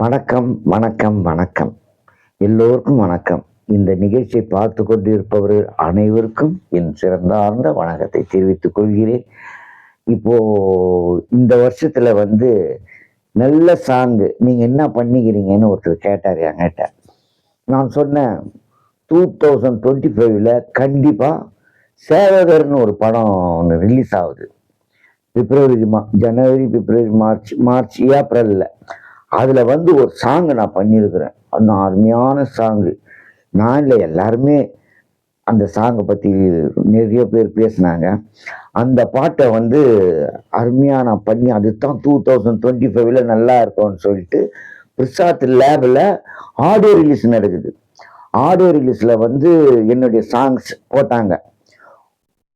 வணக்கம், வணக்கம், வணக்கம். எல்லோருக்கும் வணக்கம். இந்த நிகழ்ச்சியை பார்த்து கொண்டிருப்பவர்கள் அனைவருக்கும் என் சிறந்தார்ந்த வணக்கத்தை தெரிவித்துக் கொள்கிறேன். இப்போ இந்த வருஷத்துல நல்ல சாங்கு நீங்க என்ன பண்ணிக்கிறீங்கன்னு ஒருத்தர் கேட்டார் என்கிட்ட. நான் சொன்னேன் 2025ல கண்டிப்பா சேவகர்னு ஒரு படம் ஒன்று ரிலீஸ் ஆகுது. ஜனவரி, பிப்ரவரி, மார்ச், ஏப்ரல்ல. அதுல ஒரு சாங் நான் பண்ணியிருக்கிறேன். அந்த அருமையான சாங்கு. நான் இல்லை, எல்லாருமே அந்த சாங்கை பத்தி நிறைய பேர் பேசினாங்க. அந்த பாட்டை அருமையா நான் பண்ணி அதுதான் 2025ல நல்லா இருக்கும்னு சொல்லிட்டு பிரசாத் லேபில் ஆடியோ ரிலீஸ் நடக்குது. ஆடியோ ரிலீஸ்ல என்னுடைய சாங்ஸ் போட்டாங்க.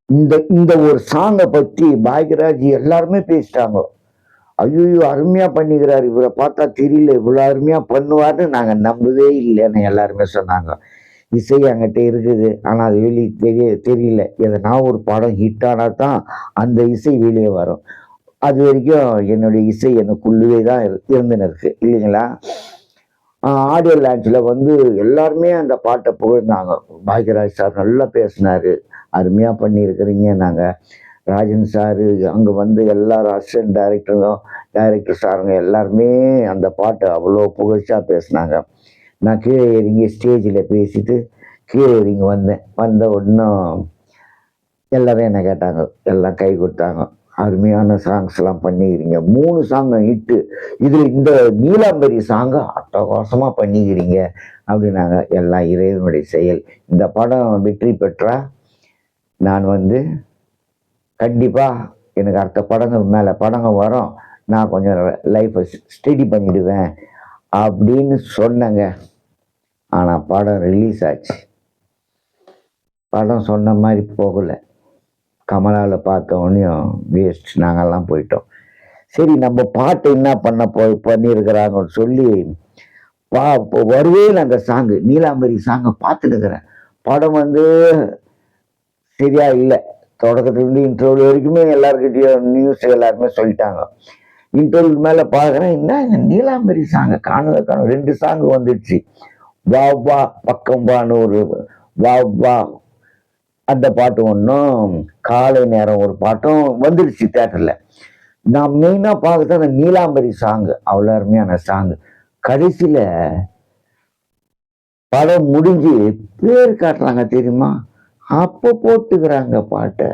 இந்த இந்த ஒரு சாங்கை பத்தி பாக்யராஜ் எல்லாருமே பேசிட்டாங்க. ஐயோ, அருமையா பண்ணிக்கிறாரு, இவரை பார்த்தா தெரியல இவ்வளவு அருமையா பண்ணுவார்னு நாங்க நம்பவே இல்லைன்னு எல்லாருமே சொன்னாங்க. இசை என்கிட்ட இருக்குது, ஆனா அது வெளியே தெரியல. எதனா ஒரு படம் ஹிட் ஆனா தான் அந்த இசை வெளியே வரும். அது வரைக்கும் என்னுடைய இசை எனக்குள்ளவே தான் இருந்துன்னு இருக்கு இல்லைங்களா. ஆடியோ லான்ச்ல எல்லாருமே அந்த பாட்டை புகழ்ந்தாங்க. பாக்யராஜ் சார் நல்லா பேசினாரு, அருமையா பண்ணியிருக்கிறீங்க. நாங்கள் ராஜன் சாரு அங்கே எல்லாரும் அசிஸ்டன்ட் டைரக்டர் சாருங்க எல்லாருமே அந்த பாட்டை அவ்வளோ புகழ்ச்சியா பேசினாங்க. நான் கீழே இறங்கி ஸ்டேஜில் பேசிட்டு கீழே இறங்கி வந்த உடனும் எல்லாரும் என்ன கேட்டாங்க, எல்லாம் கை கொடுத்தாங்க. அருமையான சாங்ஸ் எல்லாம் பண்ணிக்கிறீங்க, 3 சாங் ஹிட்டு, இதுல இந்த நீலாம்பரி சாங்க அட்டகாசமா பண்ணிக்கிறீங்க அப்படின்னாங்க. எல்லாம் இறைவனுடைய செயல். இந்த படம் வெற்றி பெற்றா நான் கண்டிப்பா எனக்கு அடுத்த படங்கள் மேல படங்கள் வரும், நான் கொஞ்சம் லைஃப்பை ஸ்டடி பண்ணிடுவேன் அப்படின்னு சொன்னங்க. ஆனா படம் ரிலீஸ் ஆச்சு. படம் சொன்ன மாதிரி போகல. கமலாவில் பார்த்த உடனேயும் வேஸ்ட், நாங்கெல்லாம் போயிட்டோம். சரி, நம்ம பாட்டு என்ன பண்ணியிருக்கிறாங்கன்னு சொல்லி இப்போ வருவேன் அந்த சாங்கு, நீலாம்பரி சாங்கை பார்த்துட்டு இருக்கிறேன். படம் சரியா இல்லை. தொடக்கத்துலேருந்து இன்டர்வியூ வரைக்குமே எல்லாருக்கிட்டையும் நியூஸ் எல்லாருமே சொல்லிட்டாங்க. இன்டர்வியூக்கு மேலே பார்க்குறேன், என்ன நீலாம்பரி சாங்கை காணவே 2 சாங்கு வந்துடுச்சு. வா வா பக்கம்பான்னு ஒரு வா வா அந்த பாட்டு ஒன்றும், காலை நேரம் ஒரு பாட்டும் வந்துடுச்சு தேட்டரில். நான் மெயினாக பார்க்குறது அந்த நீலாம்பரி சாங்கு, அவ்வளோ அருமையான சாங்கு. கடைசியில் படம் முடிஞ்சு பேர் காட்டுறாங்க தெரியுமா, அப்போ போட்டுக்கிறாங்க பாட்டை.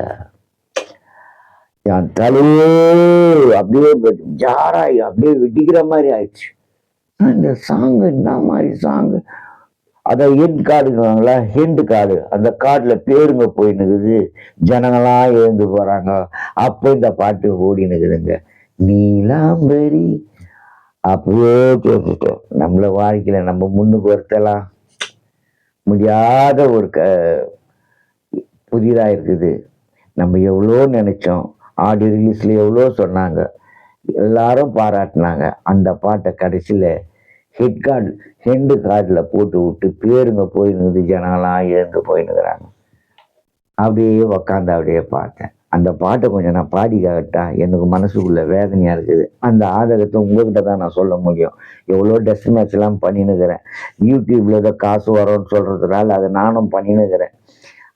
என் தலையே அப்படியே ஜாராய் அப்படியே வெடிக்கிற மாதிரி ஆயிடுச்சு. இந்த சாங்கு என்ன மாதிரி சாங்கு, அதை ஹெட் கார்டுங்களா, ஹெண்டு கார்டு, அந்த கார்டுல பேருங்க போயின்னுக்குது, ஜனங்களாம் எழுந்து போறாங்க. அப்போ இந்த பாட்டு ஓடினுக்குதுங்க, நீலாம்பரி. அப்பவே கேட்டுட்டோம், நம்மள வாழ்க்கையில நம்ம முன்னுக்கு வருத்தலாம் முடியாத ஒரு புதிதா இருக்குது. நம்ம எவ்வளோ நினைச்சோம், ஆடியோ ரிலீஸ்ல எவ்வளோ சொன்னாங்க, எல்லாரும் பாராட்டினாங்க. அந்த பாட்டை கடைசியில ஹெண்டு கார்டில் போட்டு விட்டு பேருங்க போயின்னு ஜனங்களாம் எழுந்து போயின்னுக்குறாங்க. அப்படியே உக்காந்து அப்படியே பார்த்தேன். அந்த பாட்டை கொஞ்சம் நான் பாடி காட்டா எனக்கு மனசுக்குள்ள வேதனையா இருக்குது. அந்த ஆதகத்தை உங்ககிட்ட தான் நான் சொல்ல முடியும். எவ்வளோ டெஸ்ட் மேட்ச் எல்லாம் பண்ணினுக்கிறேன். யூடியூப்ல ஏதோ காசு வரும்னு சொல்றதுனால அதை நானும் பண்ணினுக்கிறேன்.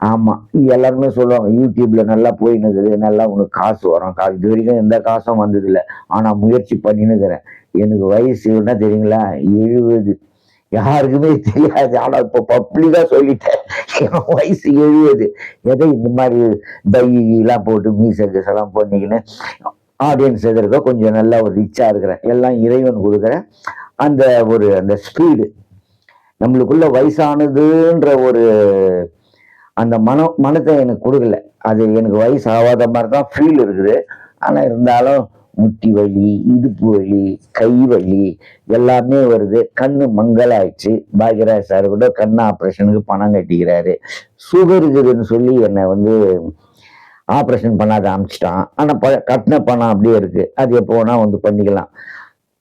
ஆமா, எல்லாருமே சொல்லுவாங்க யூடியூப்ல நல்லா போயின்னுக்குது, நல்லா உனக்கு காசு வரும். இது வரைக்கும் எந்த காசும் வந்தது இல்லை, ஆனா முயற்சி பண்ணினுக்கிறேன். எனக்கு வயசு என்ன தெரியுங்களா, 70. யாருக்குமே தெரியாது, ஆனா இப்ப பப்ளிக்கா சொல்லிட்டேன், என் வயசு 70. எதை இந்த மாதிரி டைலாம் போட்டு மியூசிக் எல்லாம் பண்ணிக்கின்னு ஆடியன்ஸ் எதிர்க்க கொஞ்சம் நல்லா ஒரு ரிச்சா இருக்கிறேன். எல்லாம் இறைவன் கொடுக்குற அந்த ஸ்பீடு நம்மளுக்குள்ள வயசானதுன்ற ஒரு அந்த மனத்தை எனக்கு கொடுக்கல. அது எனக்கு வயசு ஆகாத மாதிரி தான் ஃபீல் இருக்குது. ஆனா இருந்தாலும் முட்டி வலி, இடுப்பு வலி, கை வலி எல்லாமே வருது. கண்ணு மங்கலாயிடுச்சு. பாக்யராஜ் சார் கூட கண்ணு ஆப்ரேஷனுக்கு பணம் கட்டிக்கிறாரு. சுகர் இருக்குதுன்னு சொல்லி என்னை ஆப்ரேஷன் பண்ணாத ஆரம்பிச்சிட்டான். ஆனா கட்டின பணம் அப்படியே இருக்கு, அது எப்போ வேணா பண்ணிக்கலாம்.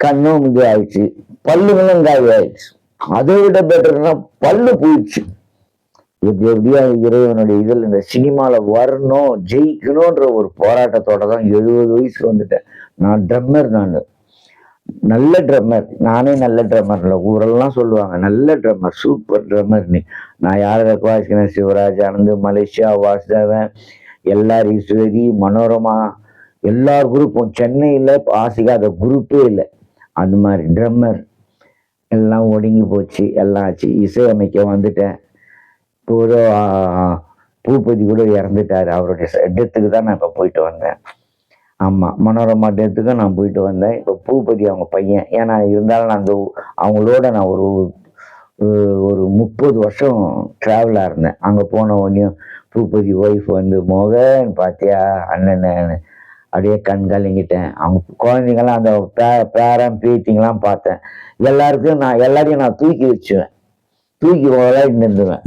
கண்ணும் இது ஆயிடுச்சு, பல்லுங்களும் காய் ஆயிடுச்சு. அதை விட பெட்டர்னா பல்லு போயிடுச்சு. எப்படியா இறைவனுடைய இதில் இந்த சினிமால வரணும், ஜெயிக்கணும்ன்ற ஒரு போராட்டத்தோட தான் 70 வயசுக்கு வந்துட்டேன். நான் ட்ரம்மர். நான் நல்ல ட்ரம்மர். நானே நல்ல ட்ரம்மர் இல்லை, ஊரெல்லாம் சொல்லுவாங்க நல்ல ட்ரம்மர், சூப்பர் ட்ரம்மர்னு. நான் யார் வாசிக்கிறேன்? சிவராஜ் ஆனந்த், மலேசியா வாசுதேவன், எல்ஆர் ஈஸ்வரி, மனோரமா, எல்லார் குரூப்பும். சென்னையில் ஆசிக்காத குரூப்பே இல்லை. அந்த மாதிரி ட்ரம்மர் எல்லாம் ஒடுங்கி போச்சு, எல்லாம் ஆச்சு. இசையமைக்க வந்துட்டேன். இப்போ ஒரு பூபதி கூட இறந்துட்டாரு. அவருடைய டெத்துக்கு தான் நான் இப்போ போயிட்டு வந்தேன். ஆமாம், மனோரமா டெத்துக்கும் நான் போயிட்டு வந்தேன். இப்போ பூபதி அவங்க பையன். ஏன்னா இருந்தாலும் நான் அந்த அவங்களோட நான் ஒரு ஒரு 30 வருஷம் ட்ராவலாக இருந்தேன். அங்கே போன உடனேயும் பூபதி ஒய்ஃப் வந்து மோகன் பார்த்தியா அண்ணன் அப்படியே கண் கலங்கிட்டேன். அவங்க குழந்தைங்களாம் அந்த பேரன் பேத்திங்கெல்லாம் பார்த்தேன். எல்லாரையும் நான் தூக்கி வச்சுவேன், தூக்கி விளையாடி நின்றுவேன்.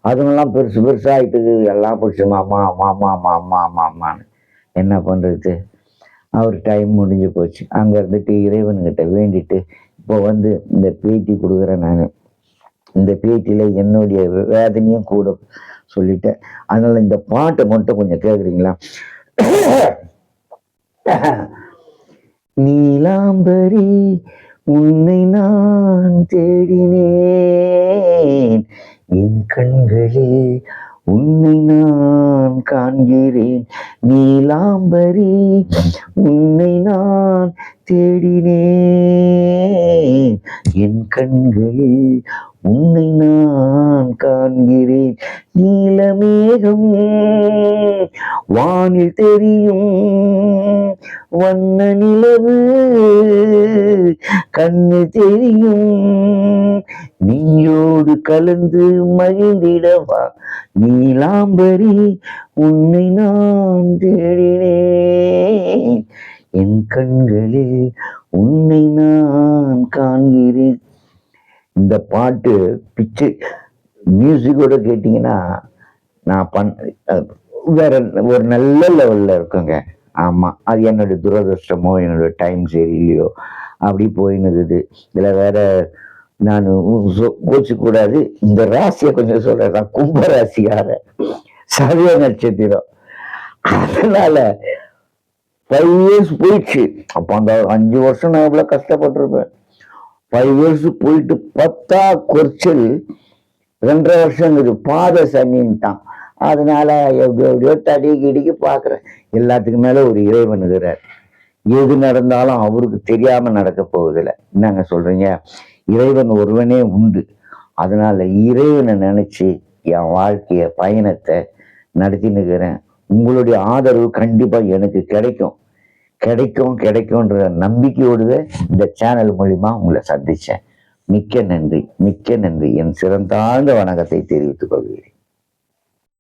அதுங்கெல்லாம் பெருசு பெருசாகிட்டு எல்லாம் பிடிச்சி மாமா மாமா மாமா மாமான்னு. என்ன பண்ணுறது, அவர் டைம் முடிஞ்சு போச்சு. அங்கே இருந்துட்டு இறைவன்கிட்ட வேண்டிட்டு இப்போ வந்து இந்த பேட்டி கொடுக்குறேன். நான் இந்த பேட்டியில் என்னுடைய வேதனையும் கூட சொல்லிட்டேன். அதனால் இந்த பாட்டை மட்டும் கொஞ்சம் கேட்குறீங்களா? நீலாம்பரி உன்னை நான் தேடினேன், என் கண்களில் உன்னை நான் காண்கிறேன். நீலாம்பரி உன்னை நான் தேடினேன், என் கண்களில் உன்னை நான் காண்கிறேன். நீலமேகம் வானில் தெரியும், வண்ண நிலவு கண்ணில் தெரியும், நீயோடு கலந்து மகிழ்ந்திடவா. நீலாம்பரி உன்னை நான் தேடினேன், என் கண்களில் உன்னை நான் காண்கிறேன். இந்த பாட்டு பிச்சு மியூசிக்கோட கேட்டிங்கன்னா நான் வேற ஒரு நல்ல லெவலில் இருக்குங்க. ஆமாம், அது என்னுடைய துரதிருஷ்டமோ என்னோட டைம் சரியில்லையோ அப்படி போயின்னுக்குது. இதில் வேற நான் கோச்சிக்கூடாது. இந்த ராசியை கொஞ்சம் சொல்கிறேன். கும்ப ராசிக்கார சதய நட்சத்திரம். அதனால 5 years போயிடுச்சு. அப்போ அந்த 5 வருஷம் நான் எவ்வளோ கஷ்டப்பட்டிருப்பேன். 5 years போயிட்டு 10 குறைச்சல் 2.5 வருஷங்கிறது பாத சனின்ட்டான். அதனால எப்படியோ தடி கிடிக்கு பார்க்குறேன். எல்லாத்துக்கு மேலே ஒரு இறைவன் இருக்கிறார். எது நடந்தாலும் அவருக்கு தெரியாம நடக்க போவதில்லை. என்னங்க சொல்றீங்க? இறைவன் ஒருவனே உண்டு. அதனால இறைவனை நினைச்சு என் வாழ்க்கைய பயணத்தை நடத்தினுக்கிறேன். உங்களுடைய ஆதரவு கண்டிப்பா எனக்கு கிடைக்கும்ன்ற நம்பிக்கையோடு இந்த சேனல் மூலிமா உங்களை சந்திச்சேன். மிக்க நன்றி, மிக்க நன்றி. என் சிறந்தாழ்ந்த வணக்கத்தை தெரிவித்துக் கொள்கிறேன்.